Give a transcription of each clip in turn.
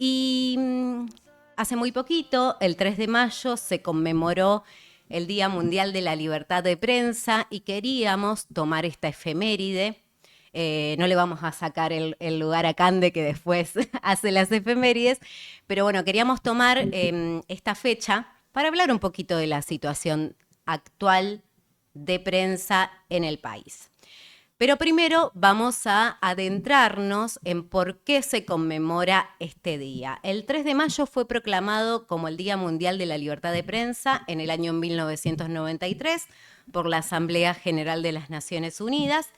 Y hace muy poquito, el 3 de mayo, se conmemoró el Día Mundial de la Libertad de Prensa y queríamos tomar esta efeméride. No le vamos a sacar el lugar a Cande, que después hace las efemérides, pero bueno, queríamos tomar esta fecha para hablar un poquito de la situación actual de prensa en el país. Pero primero vamos a adentrarnos en por qué se conmemora este día. El 3 de mayo fue proclamado como el Día Mundial de la Libertad de Prensa en el año 1993 por la Asamblea General de las Naciones Unidas,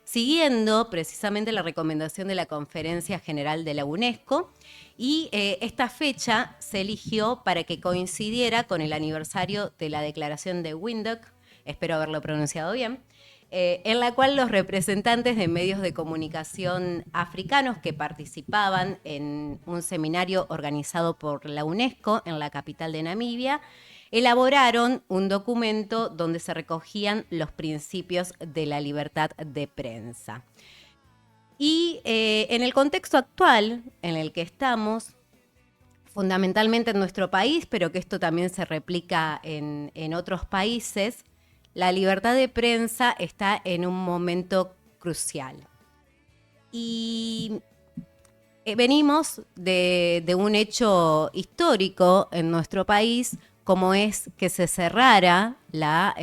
siguiendo precisamente la recomendación de la Conferencia General de la UNESCO, y esta fecha se eligió para que coincidiera con el aniversario de la Declaración de Windhoek, espero haberlo pronunciado bien, en la cual los representantes de medios de comunicación africanos que participaban en un seminario organizado por la UNESCO en la capital de Namibia elaboraron un documento donde se recogían los principios de la libertad de prensa. Y en el contexto actual en el que estamos, fundamentalmente en nuestro país, pero que esto también se replica en otros países, la libertad de prensa está en un momento crucial. Y venimos de un hecho histórico en nuestro país, como es que se cerrara la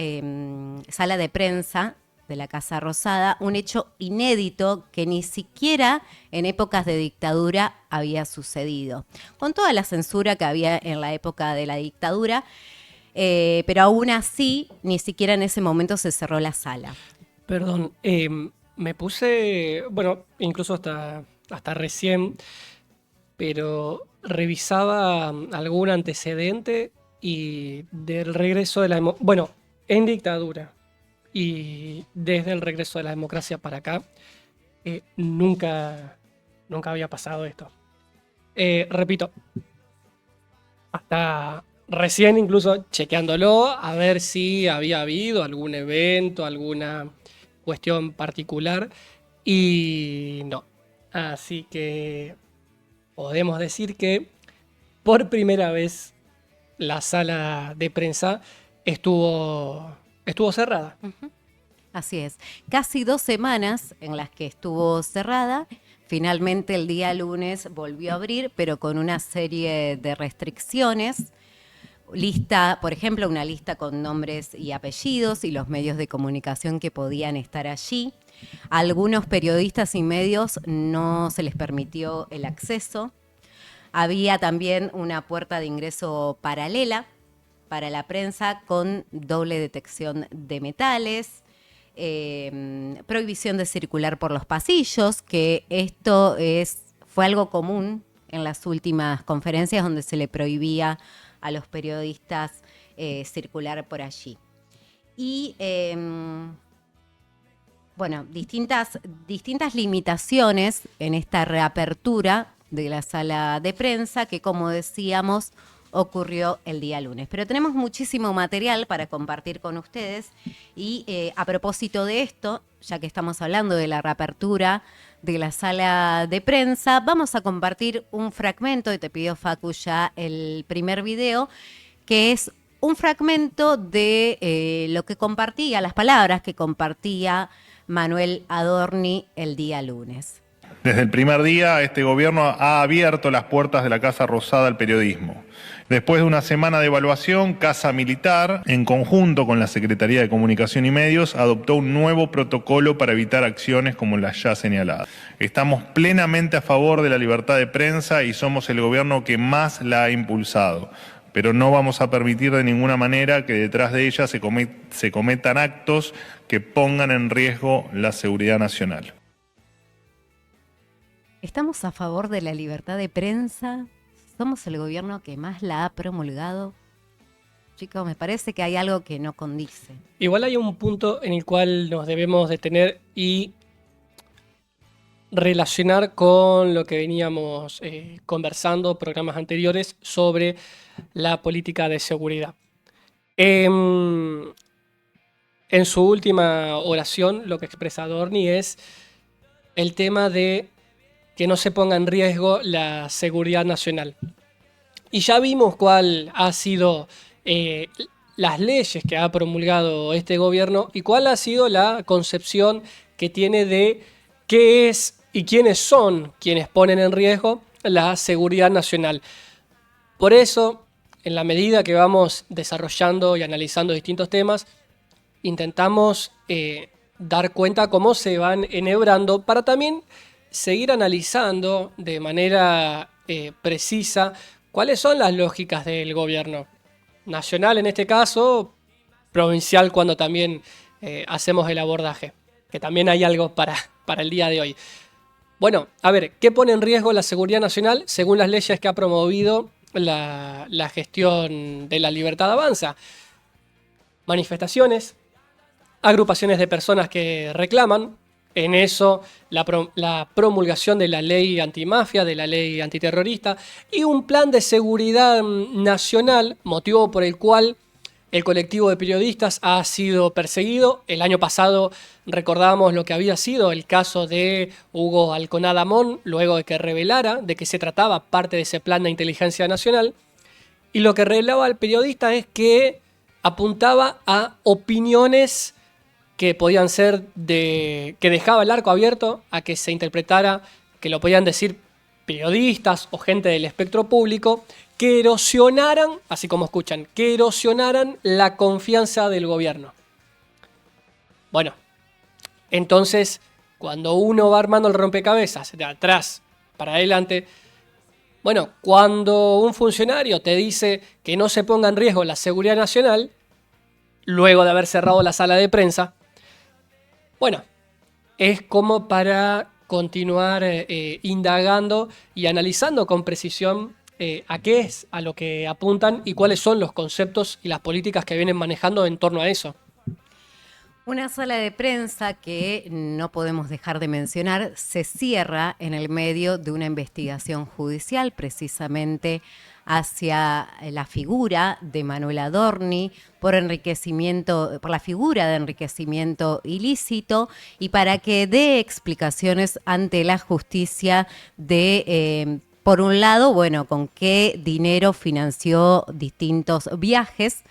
sala de prensa de la Casa Rosada, un hecho inédito que ni siquiera en épocas de dictadura había sucedido. Con toda la censura que había en la época de la dictadura, pero aún así, ni siquiera en ese momento se cerró la sala. Perdón, me puse, bueno, incluso hasta recién, pero revisaba algún antecedente y del regreso de bueno, en dictadura y desde el regreso de la democracia para acá, nunca había pasado esto. Repito, hasta recién incluso chequeándolo a ver si había habido algún evento, alguna cuestión particular y no. Así que podemos decir que por primera vez la sala de prensa estuvo cerrada. Así es. Casi 2 semanas en las que estuvo cerrada. Finalmente el día lunes volvió a abrir, pero con una serie de restricciones. Lista, por ejemplo, una lista con nombres y apellidos y los medios de comunicación que podían estar allí. A algunos periodistas y medios no se les permitió el acceso. Había también una puerta de ingreso paralela para la prensa con doble detección de metales. Prohibición de circular por los pasillos, que esto fue algo común en las últimas conferencias donde se le prohibía a los periodistas circular por allí. Y bueno, distintas limitaciones en esta reapertura de la sala de prensa que, como decíamos, ocurrió el día lunes. Pero tenemos muchísimo material para compartir con ustedes y a propósito de esto, ya que estamos hablando de la reapertura de la sala de prensa, vamos a compartir un fragmento, y te pido, Facu, ya el primer video, que es un fragmento de lo que compartía, las palabras que compartía Manuel Adorni el día lunes. Desde el primer día, este gobierno ha abierto las puertas de la Casa Rosada al periodismo. Después de una semana de evaluación, Casa Militar, en conjunto con la Secretaría de Comunicación y Medios, adoptó un nuevo protocolo para evitar acciones como las ya señaladas. Estamos plenamente a favor de la libertad de prensa y somos el gobierno que más la ha impulsado. Pero no vamos a permitir de ninguna manera que detrás de ella se cometan actos que pongan en riesgo la seguridad nacional. ¿Estamos a favor de la libertad de prensa? ¿Somos el gobierno que más la ha promulgado? Chicos, me parece que hay algo que no condice. Igual hay un punto en el cual nos debemos detener y relacionar con lo que veníamos conversando programas anteriores sobre la política de seguridad. En su última oración, lo que expresa Adorni es el tema de que no se ponga en riesgo la seguridad nacional. Y ya vimos cuál ha sido las leyes que ha promulgado este gobierno y cuál ha sido la concepción que tiene de qué es y quiénes son quienes ponen en riesgo la seguridad nacional. Por eso, en la medida que vamos desarrollando y analizando distintos temas, intentamos dar cuenta cómo se van enhebrando para también seguir analizando de manera precisa cuáles son las lógicas del gobierno nacional, en este caso, provincial cuando también hacemos el abordaje, que también hay algo para el día de hoy. Bueno, a ver, ¿qué pone en riesgo la seguridad nacional según las leyes que ha promovido la gestión de la Libertad Avanza? Manifestaciones, agrupaciones de personas que reclaman, en eso la promulgación de la ley antimafia, de la ley antiterrorista y un plan de seguridad nacional, motivo por el cual el colectivo de periodistas ha sido perseguido. El año pasado recordábamos lo que había sido el caso de Hugo Alconada Mon, luego de que revelara de que se trataba parte de ese plan de inteligencia nacional. Y lo que revelaba el periodista es que apuntaba a opiniones que podían ser que dejaba el arco abierto a que se interpretara, que lo podían decir periodistas o gente del espectro público, que erosionaran, así como escuchan, que erosionaran la confianza del gobierno. Bueno, entonces, cuando uno va armando el rompecabezas de atrás para adelante, bueno, cuando un funcionario te dice que no se ponga en riesgo la seguridad nacional, luego de haber cerrado la sala de prensa, bueno, es como para continuar indagando y analizando con precisión a qué es a lo que apuntan y cuáles son los conceptos y las políticas que vienen manejando en torno a eso. Una sala de prensa que no podemos dejar de mencionar se cierra en el medio de una investigación judicial, precisamente hacia la figura de Manuel Adorni por la figura de enriquecimiento ilícito y para que dé explicaciones ante la justicia de, por un lado, bueno, con qué dinero financió distintos viajes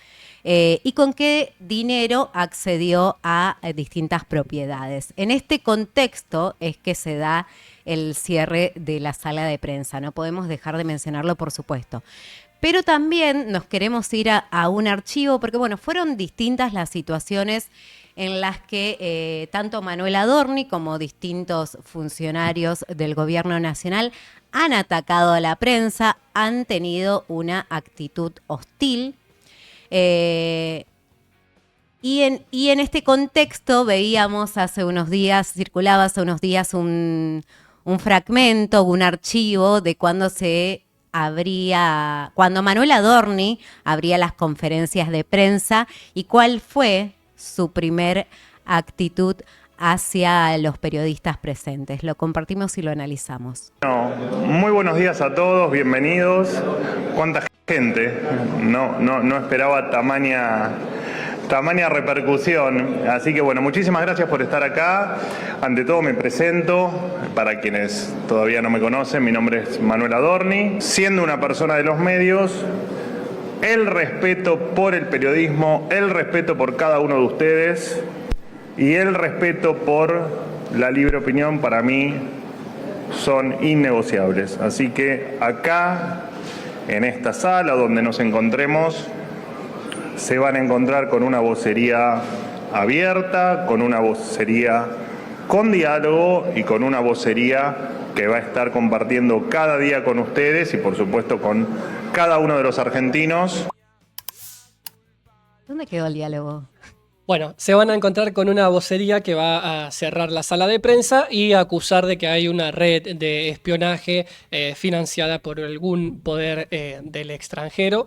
y con qué dinero accedió a distintas propiedades. En este contexto es que se da el cierre de la sala de prensa. No podemos dejar de mencionarlo, por supuesto. Pero también nos queremos ir a un archivo, porque bueno, fueron distintas las situaciones en las que tanto Manuel Adorni como distintos funcionarios del gobierno nacional han atacado a la prensa, han tenido una actitud hostil. Y en este contexto veíamos circulaba hace unos días un fragmento, un archivo de cuando Manuel Adorni abría las conferencias de prensa y cuál fue su primer actitud hacia los periodistas presentes. Lo compartimos y lo analizamos. Bueno, muy buenos días a todos, bienvenidos. ¿Cuánta gente? No esperaba tamaña repercusión. Así que bueno, muchísimas gracias por estar acá. Ante todo me presento, para quienes todavía no me conocen, mi nombre es Manuel Adorni. Siendo una persona de los medios, el respeto por el periodismo, el respeto por cada uno de ustedes y el respeto por la libre opinión para mí son innegociables. Así que acá, en esta sala donde nos encontremos, se van a encontrar con una vocería abierta, con una vocería con diálogo y con una vocería que va a estar compartiendo cada día con ustedes y por supuesto con cada uno de los argentinos. ¿Dónde quedó el diálogo? Bueno, se van a encontrar con una vocería que va a cerrar la sala de prensa y a acusar de que hay una red de espionaje financiada por algún poder del extranjero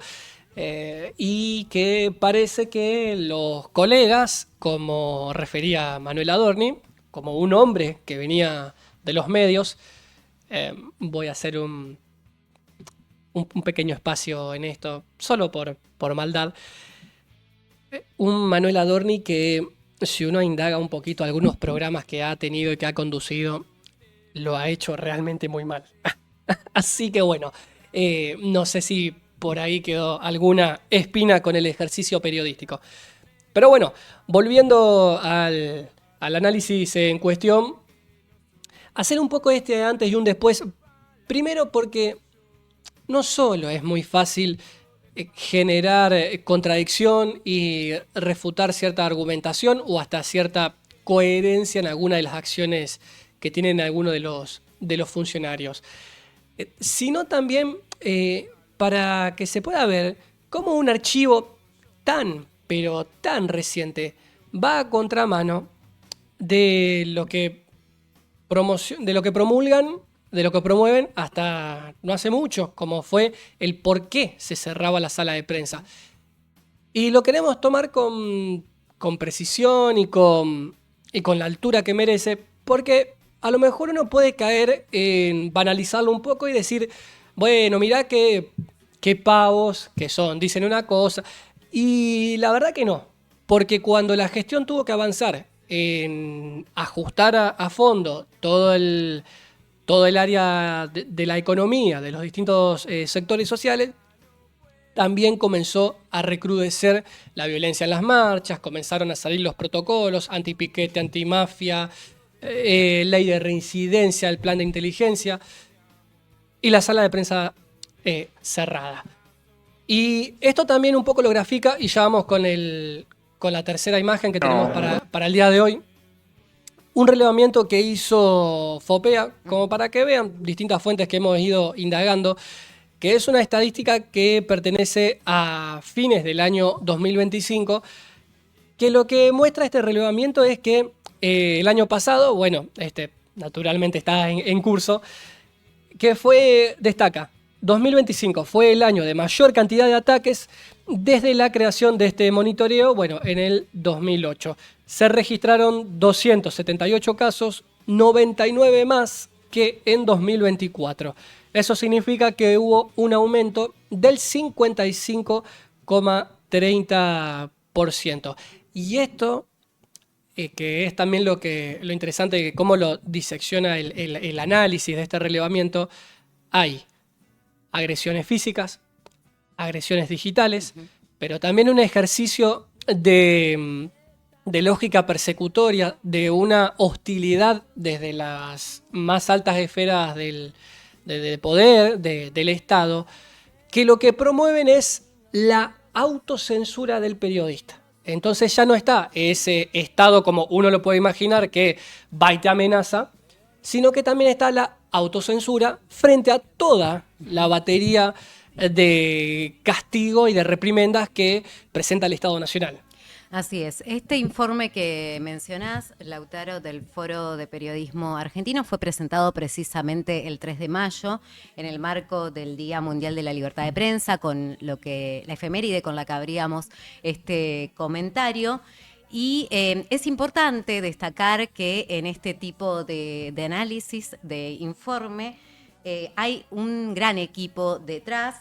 y que parece que los colegas, como refería Manuel Adorni, como un hombre que venía de los medios, voy a hacer un pequeño espacio en esto, solo por maldad. Un Manuel Adorni que, si uno indaga un poquito algunos programas que ha tenido y que ha conducido, lo ha hecho realmente muy mal. Así que bueno, no sé si por ahí quedó alguna espina con el ejercicio periodístico. Pero bueno, volviendo al análisis en cuestión, hacer un poco este antes y un después. Primero porque no solo es muy fácil generar contradicción y refutar cierta argumentación o hasta cierta coherencia en alguna de las acciones que tienen algunos de los funcionarios, sino también para que se pueda ver cómo un archivo tan, pero tan reciente va a contramano de lo que de lo que promulgan, de lo que promueven hasta no hace mucho, como fue el por qué se cerraba la sala de prensa. Y lo queremos tomar con precisión y con la altura que merece, porque a lo mejor uno puede caer en banalizarlo un poco y decir, bueno, mirá qué pavos que son, dicen una cosa. Y la verdad que no, porque cuando la gestión tuvo que avanzar en ajustar a fondo todo el área de la economía, de los distintos sectores sociales, también comenzó a recrudecer la violencia en las marchas, comenzaron a salir los protocolos, antipiquete, antimafia, ley de reincidencia, el plan de inteligencia y la sala de prensa cerrada. Y esto también un poco lo grafica, y ya vamos con la tercera imagen que tenemos para el día de hoy. Un relevamiento que hizo FOPEA, como para que vean distintas fuentes que hemos ido indagando, que es una estadística que pertenece a fines del año 2025, que lo que muestra este relevamiento es que el año pasado, bueno, naturalmente está en curso, que destaca, 2025 fue el año de mayor cantidad de ataques desde la creación de este monitoreo, bueno, en el 2008. Se registraron 278 casos, 99 más que en 2024. Eso significa que hubo un aumento del 55,30%. Y esto, que es también lo interesante de cómo lo disecciona el análisis de este relevamiento, hay agresiones físicas, agresiones digitales, pero también un ejercicio de lógica persecutoria, de una hostilidad desde las más altas esferas del poder, del Estado, que lo que promueven es la autocensura del periodista. Entonces ya no está ese Estado como uno lo puede imaginar que va y te amenaza, sino que también está la autocensura frente a toda la batería de castigo y de reprimendas que presenta el Estado Nacional. Así es. Este informe que mencionás, Lautaro, del Foro de Periodismo Argentino, fue presentado precisamente el 3 de mayo en el marco del Día Mundial de la Libertad de Prensa, con la efeméride con la que abríamos este comentario. Y es importante destacar que en este tipo de análisis, de informe, hay un gran equipo detrás,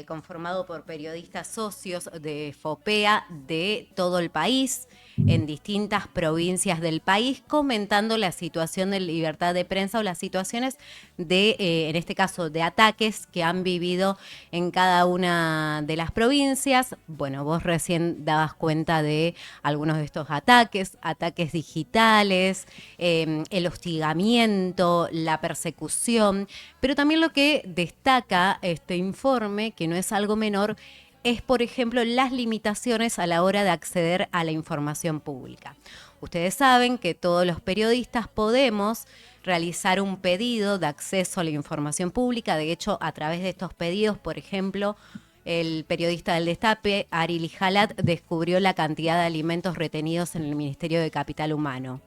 conformado por periodistas socios de FOPEA de todo el país, en distintas provincias del país, comentando la situación de libertad de prensa o las situaciones en este caso, de ataques que han vivido en cada una de las provincias. Bueno, vos recién dabas cuenta de algunos de estos ataques digitales, el hostigamiento, la persecución, pero también lo que destaca este informe, que no es algo menor, es, por ejemplo, las limitaciones a la hora de acceder a la información pública. Ustedes saben que todos los periodistas podemos realizar un pedido de acceso a la información pública. De hecho, a través de estos pedidos, por ejemplo, el periodista del Destape, Ari Lijalat, descubrió la cantidad de alimentos retenidos en el Ministerio de Capital Humano.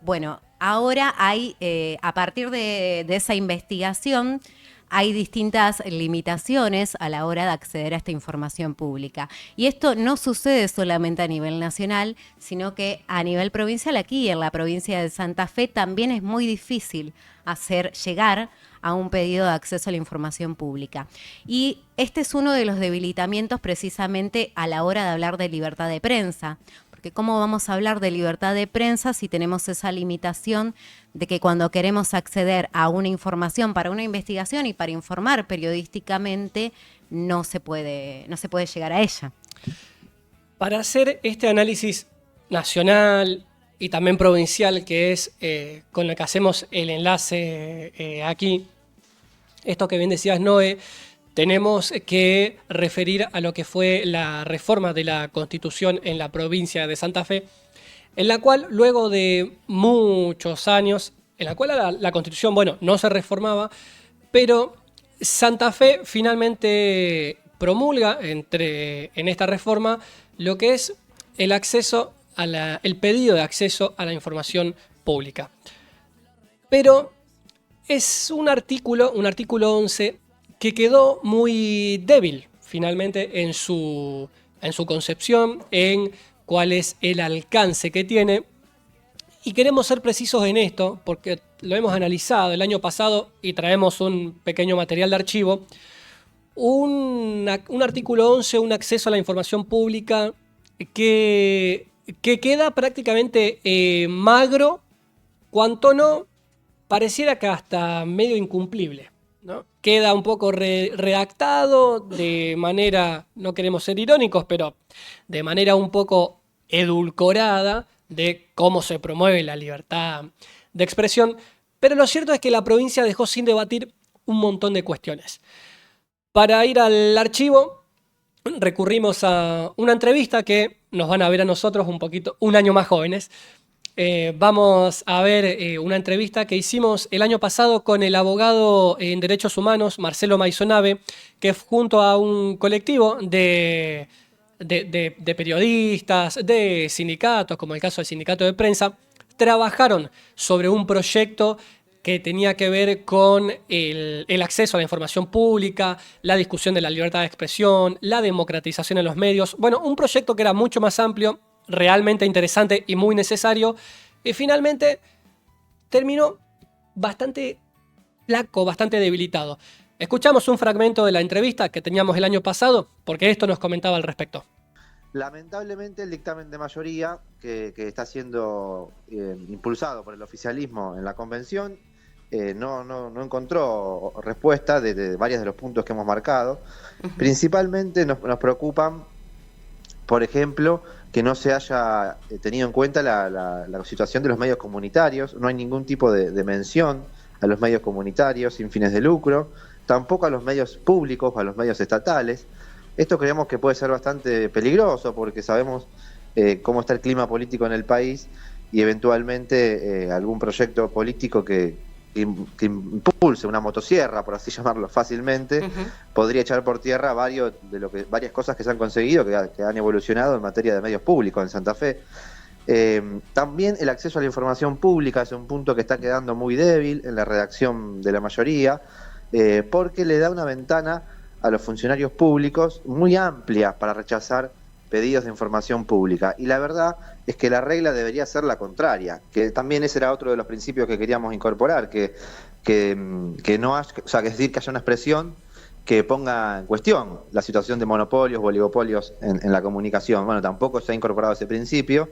Bueno, ahora hay, a partir de esa investigación, hay distintas limitaciones a la hora de acceder a esta información pública. Y esto no sucede solamente a nivel nacional, sino que a nivel provincial, aquí en la provincia de Santa Fe, también es muy difícil hacer llegar a un pedido de acceso a la información pública. Y este es uno de los debilitamientos precisamente a la hora de hablar de libertad de prensa, porque ¿cómo vamos a hablar de libertad de prensa si tenemos esa limitación de que cuando queremos acceder a una información para una investigación y para informar periodísticamente no se puede llegar a ella? Para hacer este análisis nacional y también provincial, que es con lo que hacemos el enlace aquí, esto que bien decías, Noé, tenemos que referir a lo que fue la reforma de la Constitución en la provincia de Santa Fe, en la cual luego de muchos años, en la cual la Constitución, bueno, no se reformaba, pero Santa Fe finalmente promulga en esta reforma lo que es el acceso el pedido de acceso a la información pública. Pero es un artículo 11, que quedó muy débil finalmente en su concepción, en cuál es el alcance que tiene. Y queremos ser precisos en esto, porque lo hemos analizado el año pasado y traemos un pequeño material de archivo. Un artículo 11, un acceso a la información pública que queda prácticamente magro, cuanto no, pareciera que hasta medio incumplible, ¿no? Queda un poco redactado de manera, no queremos ser irónicos, pero de manera un poco edulcorada de cómo se promueve la libertad de expresión. Pero lo cierto es que la provincia dejó sin debatir un montón de cuestiones. Para ir al archivo, recurrimos a una entrevista que nos van a ver a nosotros un año más jóvenes. Vamos a ver una entrevista que hicimos el año pasado con el abogado en Derechos Humanos, Marcelo Maisonave, que junto a un colectivo de periodistas, de sindicatos, como el caso del Sindicato de Prensa, trabajaron sobre un proyecto que tenía que ver con el acceso a la información pública, la discusión de la libertad de expresión, la democratización en los medios. Bueno, un proyecto que era mucho más amplio, realmente interesante y muy necesario, y finalmente terminó bastante flaco, bastante debilitado. Escuchamos un fragmento de la entrevista que teníamos el año pasado, porque esto nos comentaba al respecto. Lamentablemente el dictamen de mayoría que está siendo impulsado por el oficialismo en la convención no encontró respuesta de varios de los puntos que hemos marcado. Principalmente nos preocupan, por ejemplo, que no se haya tenido en cuenta la situación de los medios comunitarios. No hay ningún tipo de mención a los medios comunitarios sin fines de lucro, tampoco a los medios públicos, a los medios estatales. Esto creemos que puede ser bastante peligroso porque sabemos cómo está el clima político en el país y eventualmente algún proyecto político que impulse una motosierra, por así llamarlo fácilmente, podría echar por tierra varias cosas que se han conseguido, que han evolucionado en materia de medios públicos en Santa Fe. También el acceso a la información pública es un punto que está quedando muy débil en la redacción de la mayoría, porque le da una ventana a los funcionarios públicos muy amplia para rechazar pedidos de información pública. Y la verdad es que la regla debería ser la contraria, que también ese era otro de los principios que queríamos incorporar, que no haya, o sea, que es decir, que haya una expresión que ponga en cuestión la situación de monopolios o oligopolios en la comunicación. Bueno, tampoco se ha incorporado ese principio,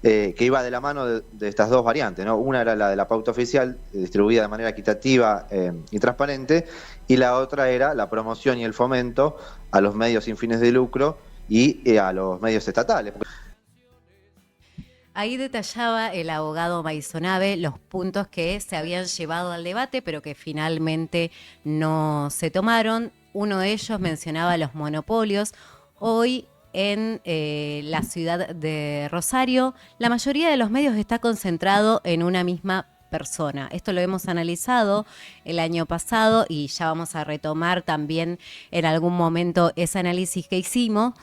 que iba de la mano de estas dos variantes, ¿no? Una era la de la pauta oficial, distribuida de manera equitativa y transparente, y la otra era la promoción y el fomento a los medios sin fines de lucro y a los medios estatales. Ahí detallaba el abogado Maisonave los puntos que se habían llevado al debate, pero que finalmente no se tomaron. Uno de ellos mencionaba los monopolios. Hoy en la ciudad de Rosario, la mayoría de los medios está concentrado en una misma persona. Esto lo hemos analizado el año pasado y ya vamos a retomar también en algún momento ese análisis que hicimos.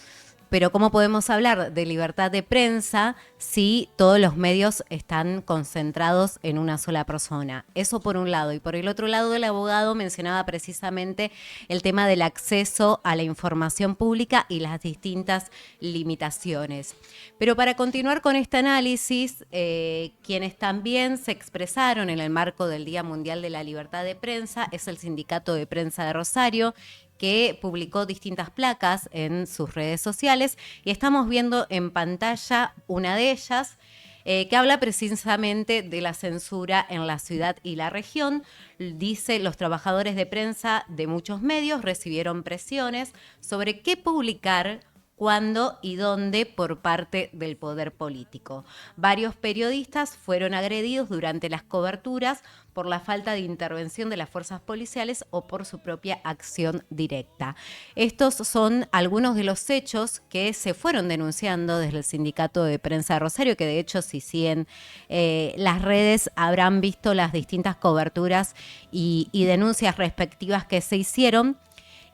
Pero ¿cómo podemos hablar de libertad de prensa si todos los medios están concentrados en una sola persona? Eso por un lado. Y por el otro lado, el abogado mencionaba precisamente el tema del acceso a la información pública y las distintas limitaciones. Pero para continuar con este análisis, quienes también se expresaron en el marco del Día Mundial de la Libertad de Prensa es el Sindicato de Prensa de Rosario, que publicó distintas placas en sus redes sociales y estamos viendo en pantalla una de ellas que habla precisamente de la censura en la ciudad y la región. Dice, los trabajadores de prensa de muchos medios recibieron presiones sobre qué publicar, cuándo y dónde por parte del poder político. Varios periodistas fueron agredidos durante las coberturas por la falta de intervención de las fuerzas policiales o por su propia acción directa. Estos son algunos de los hechos que se fueron denunciando desde el Sindicato de Prensa de Rosario, que de hecho si siguen las redes habrán visto las distintas coberturas y denuncias respectivas que se hicieron.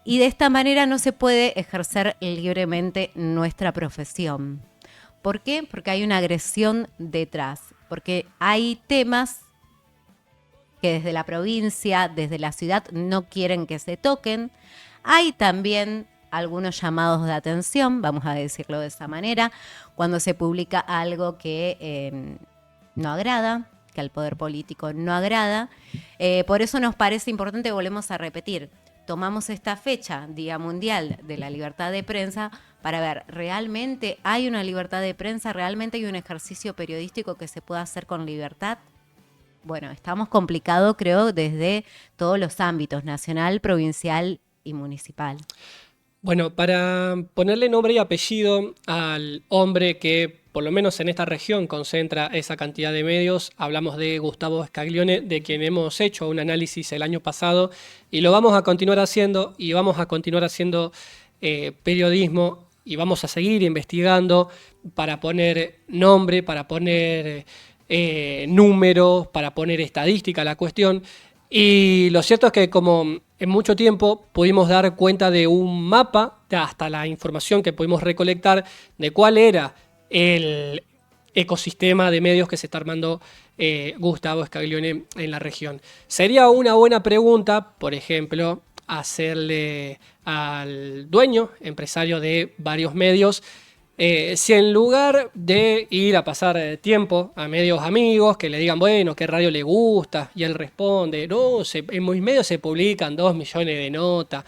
Y de esta manera no se puede ejercer libremente nuestra profesión. ¿Por qué? Porque hay una agresión detrás, porque hay temas que desde la provincia, desde la ciudad, no quieren que se toquen. Hay también algunos llamados de atención, vamos a decirlo de esa manera, cuando se publica algo que no agrada, que al poder político no agrada. Por eso nos parece importante, volvemos a repetir, tomamos esta fecha, Día Mundial de la Libertad de Prensa, para ver, ¿realmente hay una libertad de prensa? ¿Realmente hay un ejercicio periodístico que se pueda hacer con libertad? Bueno, estamos complicados, creo, desde todos los ámbitos, nacional, provincial y municipal. Bueno, para ponerle nombre y apellido al hombre que, por lo menos en esta región, concentra esa cantidad de medios, hablamos de Gustavo Scaglione, de quien hemos hecho un análisis el año pasado y lo vamos a continuar haciendo, y vamos a continuar haciendo periodismo y vamos a seguir investigando para poner nombre, para poner números, para poner estadística a la cuestión. Y lo cierto es que como en mucho tiempo pudimos dar cuenta de un mapa, hasta la información que pudimos recolectar de cuál era el ecosistema de medios que se está armando Gustavo Scaglione en la región. Sería una buena pregunta, por ejemplo, hacerle al dueño, empresario de varios medios, si en lugar de ir a pasar tiempo a medios amigos que le digan, bueno, ¿qué radio le gusta? Y él responde, no, en mis medios se publican 2 millones de notas.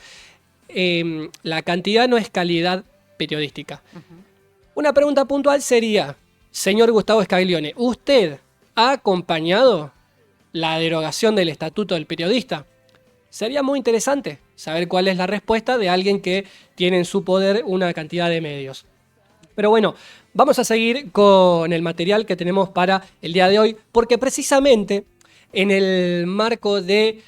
La cantidad no es calidad periodística. Una pregunta puntual sería, señor Gustavo Scaglione, ¿usted ha acompañado la derogación del Estatuto del Periodista? Sería muy interesante saber cuál es la respuesta de alguien que tiene en su poder una cantidad de medios. Pero bueno, vamos a seguir con el material que tenemos para el día de hoy, porque precisamente en el marco de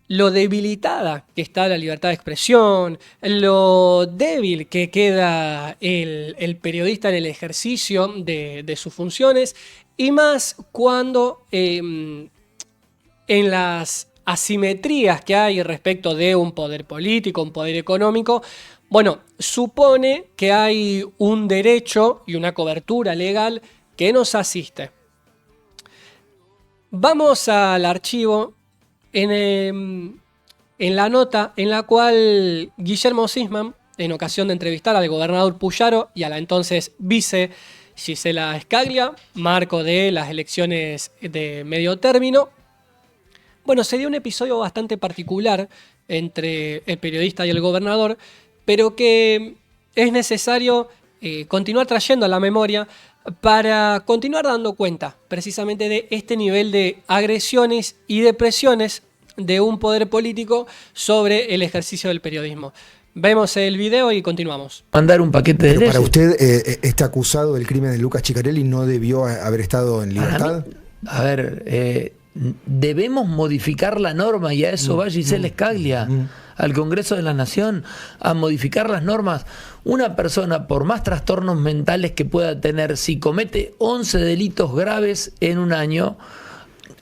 lo debilitada que está la libertad de expresión, lo débil que queda el periodista en el ejercicio de sus funciones, y más cuando en las asimetrías que hay respecto de un poder político, un poder económico, bueno, supone que hay un derecho y una cobertura legal que nos asiste. Vamos al archivo en la nota en la cual Guillermo Sisman, en ocasión de entrevistar al gobernador Puyaro y a la entonces vice Gisela Scaglia, marco de las elecciones de medio término, bueno, se dio un episodio bastante particular entre el periodista y el gobernador, pero que es necesario continuar trayendo a la memoria para continuar dando cuenta precisamente de este nivel de agresiones y de presiones de un poder político sobre el ejercicio del periodismo. Vemos el video y continuamos. Mandar un paquete de leyes. Para usted, este acusado del crimen de Lucas Ciccarelli no debió haber estado en libertad. A ver, debemos modificar la norma y a eso va Gisela Scaglia al Congreso de la Nación a modificar las normas. Una persona, por más trastornos mentales que pueda tener, si comete 11 delitos graves en un año,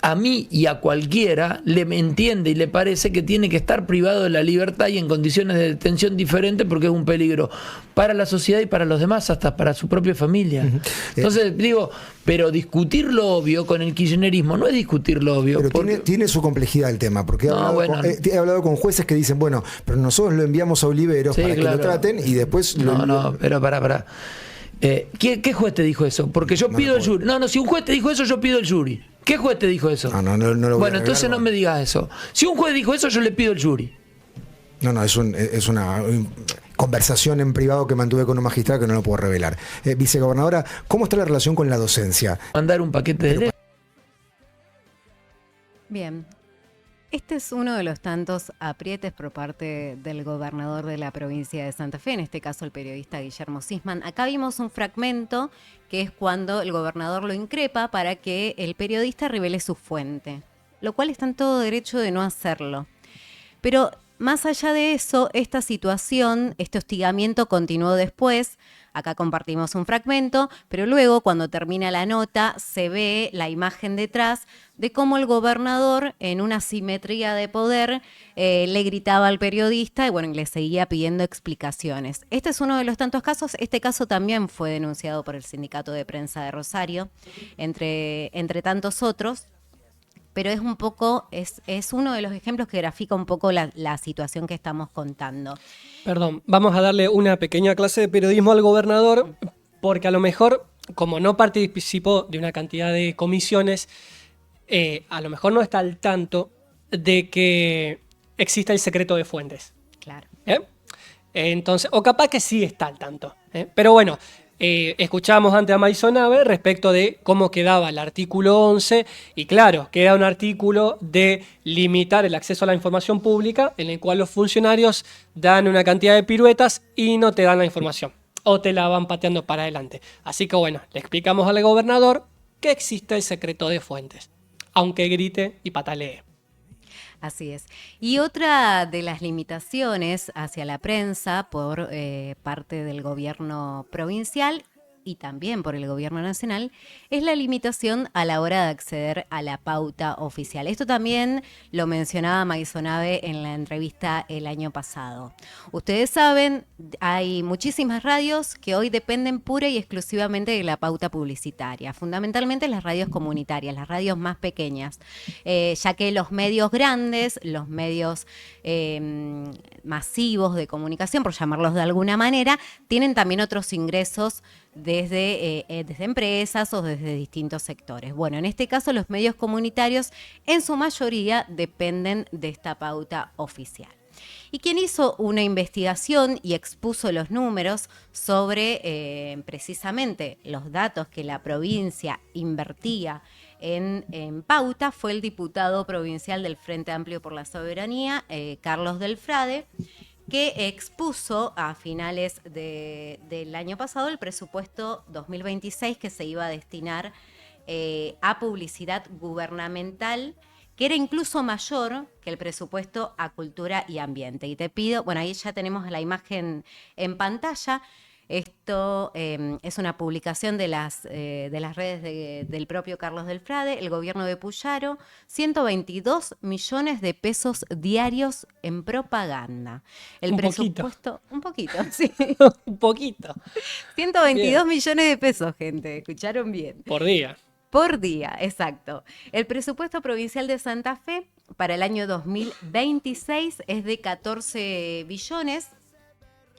a mí y a cualquiera le entiende y le parece que tiene que estar privado de la libertad y en condiciones de detención diferentes porque es un peligro para la sociedad y para los demás, hasta para su propia familia. Entonces digo, pero discutir lo obvio con el kirchnerismo no es discutir lo obvio. Pero porque tiene su complejidad el tema, porque he hablado con jueces que dicen, bueno, pero nosotros lo enviamos a Oliveros para que lo traten y después... pero pará. ¿Qué juez te dijo eso? Porque yo pido el jury. No, si un juez te dijo eso, yo pido el jury. ¿Qué juez te dijo eso? No lo voy bueno, a entonces no me digas eso. Si un juez dijo eso, yo le pido el jury. No, es una conversación en privado que mantuve con un magistrado que no lo puedo revelar. Vicegobernadora, ¿cómo está la relación con la docencia? Mandar un paquete de... Bien. Este es uno de los tantos aprietes por parte del gobernador de la provincia de Santa Fe, en este caso el periodista Guillermo Sisman. Acá vimos un fragmento que es cuando el gobernador lo increpa para que el periodista revele su fuente, lo cual está en todo derecho de no hacerlo. Pero más allá de eso, esta situación, este hostigamiento continuó después. Acá compartimos un fragmento, pero luego cuando termina la nota se ve la imagen detrás de cómo el gobernador, en una simetría de poder, le gritaba al periodista y bueno, le seguía pidiendo explicaciones. Este es uno de los tantos casos. Este caso también fue denunciado por el Sindicato de Prensa de Rosario, entre tantos otros. Pero es un poco, es uno de los ejemplos que grafica un poco la situación que estamos contando. Perdón, vamos a darle una pequeña clase de periodismo al gobernador, porque a lo mejor, como no participó de una cantidad de comisiones, a lo mejor no está al tanto de que exista el secreto de fuentes. Claro. Entonces, o capaz que sí está al tanto. Pero bueno, escuchábamos antes a Maisonave respecto de cómo quedaba el artículo 11 y claro, queda un artículo de limitar el acceso a la información pública en el cual los funcionarios dan una cantidad de piruetas y no te dan la información o te la van pateando para adelante. Así que bueno, le explicamos al gobernador que existe el secreto de fuentes, aunque grite y patalee. Así es. Y otra de las limitaciones hacia la prensa por parte del gobierno provincial y también por el gobierno nacional es la limitación a la hora de acceder a la pauta oficial. Esto también lo mencionaba Maisonave en la entrevista el año pasado. Ustedes saben, hay muchísimas radios que hoy dependen pura y exclusivamente de la pauta publicitaria, fundamentalmente las radios comunitarias, las radios más pequeñas, ya que los medios grandes, los medios masivos de comunicación, por llamarlos de alguna manera, tienen también otros ingresos desde empresas o desde distintos sectores. Bueno, en este caso los medios comunitarios en su mayoría dependen de esta pauta oficial. Y quien hizo una investigación y expuso los números sobre precisamente los datos que la provincia invertía en pauta fue el diputado provincial del Frente Amplio por la Soberanía, Carlos Delfrade, que expuso a finales del año pasado el presupuesto 2026 que se iba a destinar a publicidad gubernamental, que era incluso mayor que el presupuesto a cultura y ambiente. Y te pido, bueno, ahí ya tenemos la imagen en pantalla. Esto es una publicación de las redes del propio Carlos Delfrade, el gobierno de Puyaro, 122 millones de pesos diarios en propaganda. El un presupuesto, poquito. Un poquito, sí. Un poquito. 122 millones de pesos, gente, ¿escucharon bien? Por día. Por día, exacto. El presupuesto provincial de Santa Fe para el año 2026 es de 14 billones.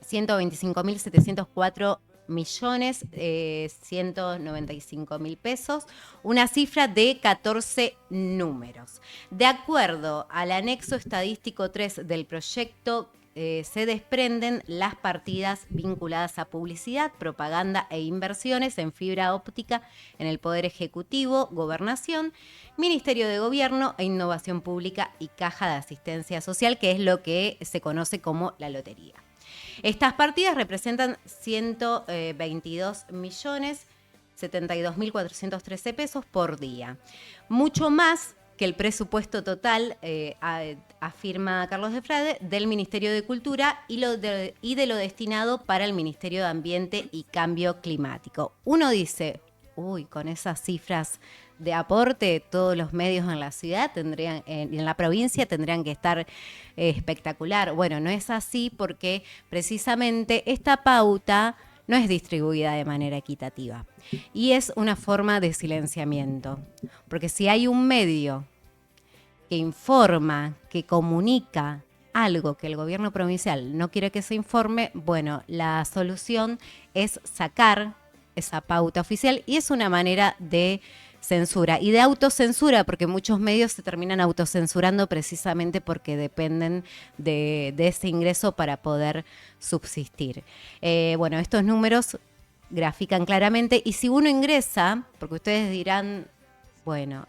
125.704 millones, 195.000 pesos, una cifra de 14 números. De acuerdo al anexo estadístico 3 del proyecto, se desprenden las partidas vinculadas a publicidad, propaganda e inversiones en fibra óptica en el Poder Ejecutivo, Gobernación, Ministerio de Gobierno e Innovación Pública y Caja de Asistencia Social, que es lo que se conoce como la lotería. Estas partidas representan 122.072.413 pesos por día. Mucho más que el presupuesto total, afirma Carlos Delfrade, del Ministerio de Cultura y de lo destinado para el Ministerio de Ambiente y Cambio Climático. Uno dice, uy, con esas cifras de aporte, todos los medios en la ciudad en la provincia tendrían que estar espectacular. Bueno, no es así porque precisamente esta pauta no es distribuida de manera equitativa y es una forma de silenciamiento. Porque si hay un medio que informa, que comunica algo que el gobierno provincial no quiere que se informe, bueno, la solución es sacar esa pauta oficial y es una manera de censura. Y de autocensura, porque muchos medios se terminan autocensurando precisamente porque dependen de ese ingreso para poder subsistir. Bueno, estos números grafican claramente, y si uno ingresa, porque ustedes dirán, bueno,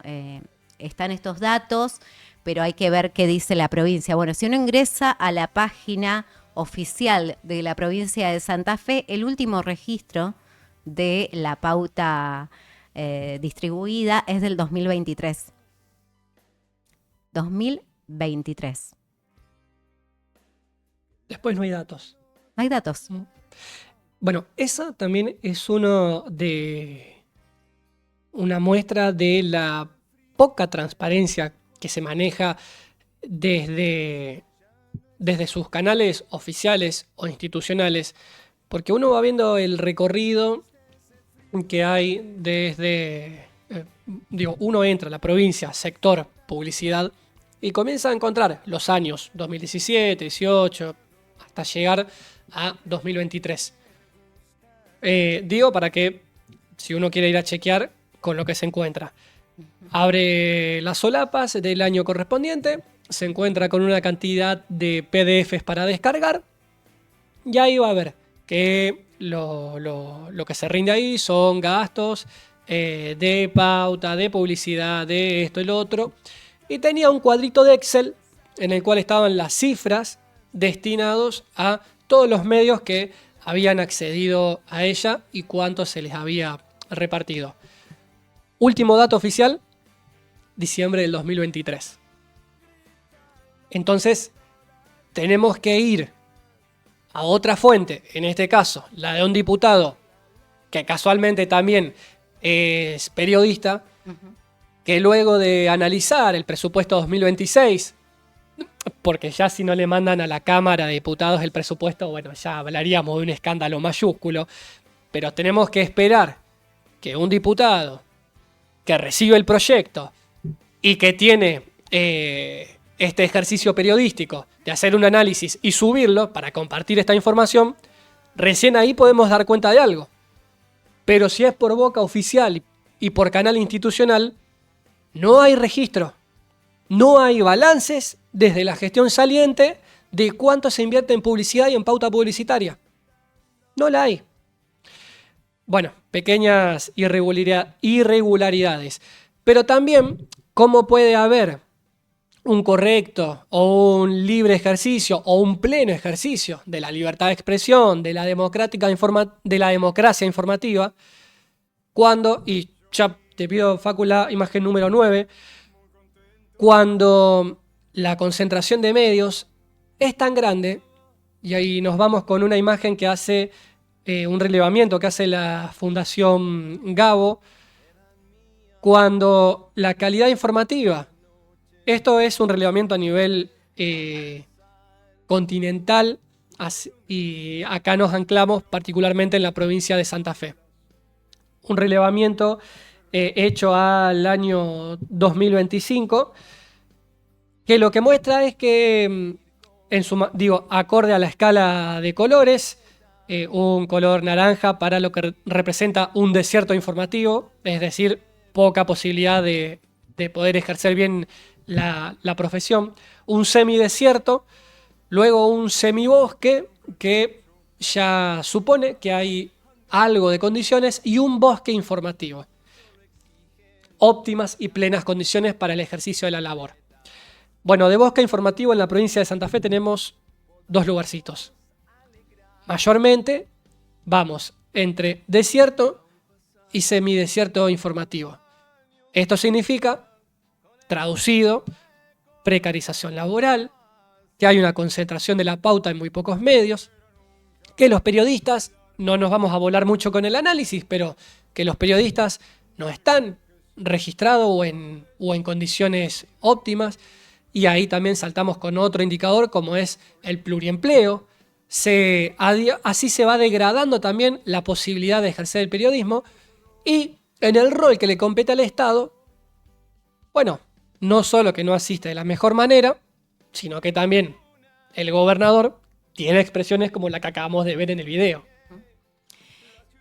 están estos datos, pero hay que ver qué dice la provincia. Bueno, si uno ingresa a la página oficial de la provincia de Santa Fe, el último registro de la pauta distribuida es del 2023. 2023. Después no hay datos. No hay datos. Bueno, esa también es una muestra de la poca transparencia que se maneja desde sus canales oficiales o institucionales, porque uno va viendo el recorrido que hay desde, uno entra a la provincia, sector publicidad, y comienza a encontrar los años 2017, 18, hasta llegar a 2023. Para que si uno quiere ir a chequear con lo que se encuentra. Abre las solapas del año correspondiente, se encuentra con una cantidad de PDFs para descargar, y ahí va a ver que lo que se rinde ahí son gastos de pauta, de publicidad, de esto y lo otro. Y tenía un cuadrito de Excel en el cual estaban las cifras destinados a todos los medios que habían accedido a ella y cuánto se les había repartido. Último dato oficial, diciembre del 2023. Entonces, tenemos que ir a otra fuente, en este caso, la de un diputado, que casualmente también es periodista, que luego de analizar el presupuesto 2026, porque ya si no le mandan a la Cámara de Diputados el presupuesto, bueno, ya hablaríamos de un escándalo mayúsculo, pero tenemos que esperar que un diputado que recibe el proyecto y que tiene este ejercicio periodístico de hacer un análisis y subirlo para compartir esta información, recién ahí podemos dar cuenta de algo. Pero si es por boca oficial y por canal institucional, no hay registro, no hay balances desde la gestión saliente de cuánto se invierte en publicidad y en pauta publicitaria. No la hay. Bueno, pequeñas irregularidades. Pero también, ¿cómo puede haber un correcto o un libre ejercicio o un pleno ejercicio de la libertad de expresión, de la democracia informativa, cuando, y ya te pido, Facu, la imagen número 9, cuando la concentración de medios es tan grande, y ahí nos vamos con una imagen que hace un relevamiento que hace la Fundación Gabo, cuando la calidad informativa, esto es un relevamiento a nivel continental, y acá nos anclamos particularmente en la provincia de Santa Fe. Un relevamiento hecho al año 2025, que lo que muestra es que, acorde a la escala de colores, un color naranja para lo que representa un desierto informativo, es decir, poca posibilidad de poder ejercer bien la profesión, un semidesierto, luego un semibosque que ya supone que hay algo de condiciones, y un bosque informativo. Óptimas y plenas condiciones para el ejercicio de la labor. Bueno, de bosque informativo en la provincia de Santa Fe tenemos 2 lugarcitos. Mayormente vamos entre desierto y semidesierto informativo. Esto significa, traducido, precarización laboral, que hay una concentración de la pauta en muy pocos medios, que los periodistas, no nos vamos a volar mucho con el análisis, pero que los periodistas no están registrados o en condiciones óptimas, y ahí también saltamos con otro indicador como es el pluriempleo. Así se va degradando también la posibilidad de ejercer el periodismo, y en el rol que le compete al Estado, bueno, no solo que no asiste de la mejor manera, sino que también el gobernador tiene expresiones como la que acabamos de ver en el video.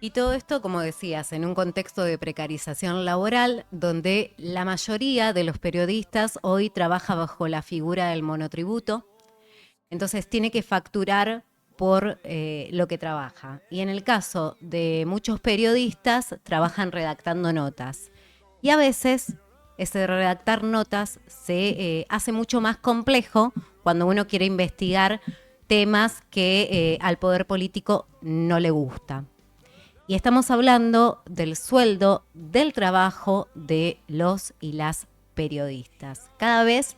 Y todo esto, como decías, en un contexto de precarización laboral, donde la mayoría de los periodistas hoy trabaja bajo la figura del monotributo, entonces tiene que facturar por lo que trabaja. Y en el caso de muchos periodistas, trabajan redactando notas. Y a veces ese redactar notas se hace mucho más complejo cuando uno quiere investigar temas que al poder político no le gusta. Y estamos hablando del sueldo, del trabajo de los y las periodistas, cada vez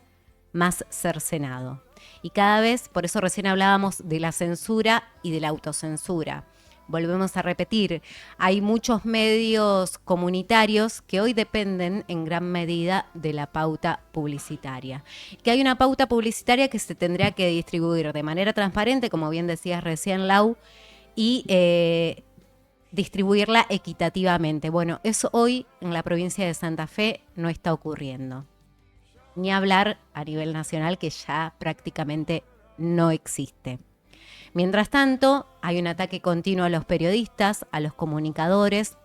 más cercenado. Y cada vez, por eso recién hablábamos de la censura y de la autocensura. Volvemos a repetir, hay muchos medios comunitarios que hoy dependen en gran medida de la pauta publicitaria. Que hay una pauta publicitaria que se tendría que distribuir de manera transparente, como bien decías recién, Lau, y distribuirla equitativamente. Bueno, eso hoy en la provincia de Santa Fe no está ocurriendo. Ni hablar a nivel nacional, que ya prácticamente no existe. Mientras tanto, hay un ataque continuo a los periodistas, a los comunicadores,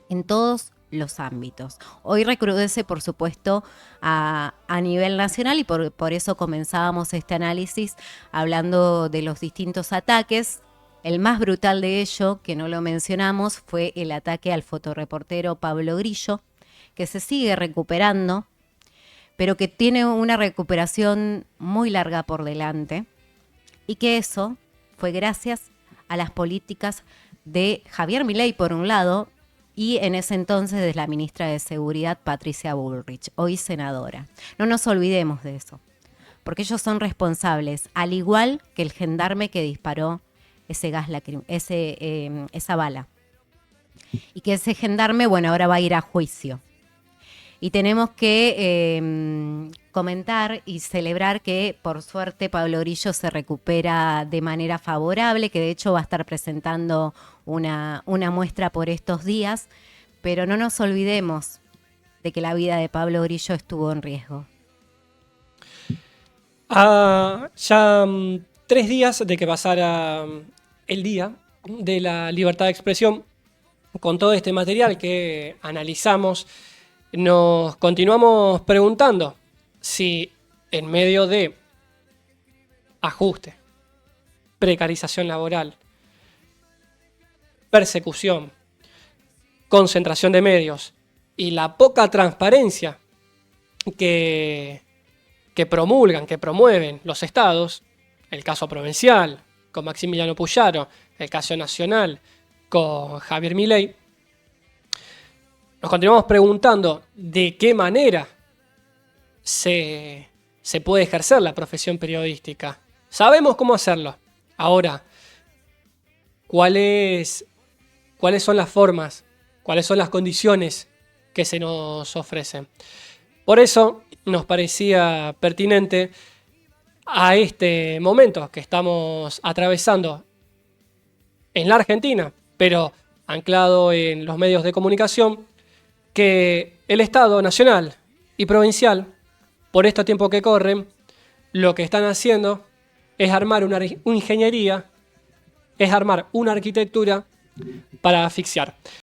en todos los ámbitos. Hoy recrudece, por supuesto, a nivel nacional y por eso comenzábamos este análisis hablando de los distintos ataques. El más brutal de ello, que no lo mencionamos, fue el ataque al fotoreportero Pablo Grillo, que se sigue recuperando, pero que tiene una recuperación muy larga por delante, y que eso fue gracias a las políticas de Javier Milei, por un lado, y en ese entonces de la ministra de Seguridad, Patricia Bullrich, hoy senadora. No nos olvidemos de eso, porque ellos son responsables, al igual que el gendarme que disparó esa bala. Y que ese gendarme, bueno, ahora va a ir a juicio. Y tenemos que comentar y celebrar que, por suerte, Pablo Grillo se recupera de manera favorable, que de hecho va a estar presentando una muestra por estos días, pero no nos olvidemos de que la vida de Pablo Grillo estuvo en riesgo. Ya 3 días de que pasara el Día de la Libertad de Expresión, con todo este material que analizamos, nos continuamos preguntando si en medio de ajuste, precarización laboral, persecución, concentración de medios y la poca transparencia que promulgan, que promueven los estados, el caso provincial con Maximiliano Puyaro, el caso nacional con Javier Milei, nos continuamos preguntando de qué manera se puede ejercer la profesión periodística. Sabemos cómo hacerlo. Ahora, ¿cuáles son las formas? ¿Cuáles son las condiciones que se nos ofrecen? Por eso nos parecía pertinente a este momento que estamos atravesando en la Argentina, pero anclado en los medios de comunicación, que el Estado nacional y provincial, por este tiempo que corren, lo que están haciendo es armar una ingeniería, es armar una arquitectura para asfixiar.